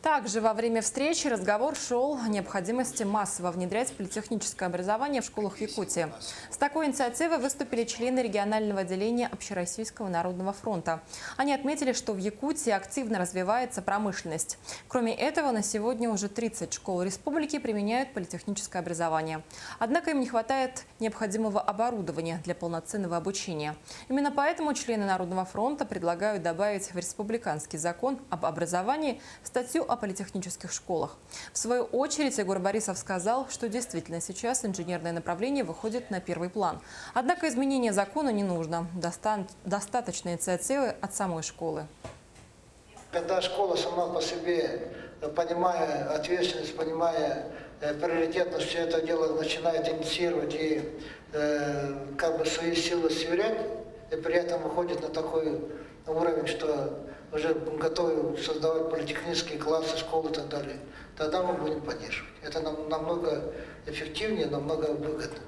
Также во время встречи разговор шел о необходимости массово внедрять политехническое образование в школах Якутии. С такой инициативой выступили члены регионального отделения Общероссийского народного фронта. Они отметили, что в Якутии активно развивается промышленность. Кроме этого, на сегодня уже 30 школ республики применяют политехническое образование. Однако им не хватает необходимого оборудования для полноценного обучения. Именно поэтому члены Народного фронта предлагают добавить в республиканский закон об образовании статью о политехнических школах. В свою очередь Егор Борисов сказал, что действительно сейчас инженерное направление выходит на первый план. Однако изменения закона не нужно. Достаточно инициативы от самой школы. Когда школа сама по себе, понимая ответственность, понимая приоритетность, все это дело начинает инициировать и свои силы сверять, и при этом выходит на такой уровень, что уже готовы создавать политехнические классы, школы и так далее, тогда мы будем поддерживать. Это намного эффективнее, намного выгоднее.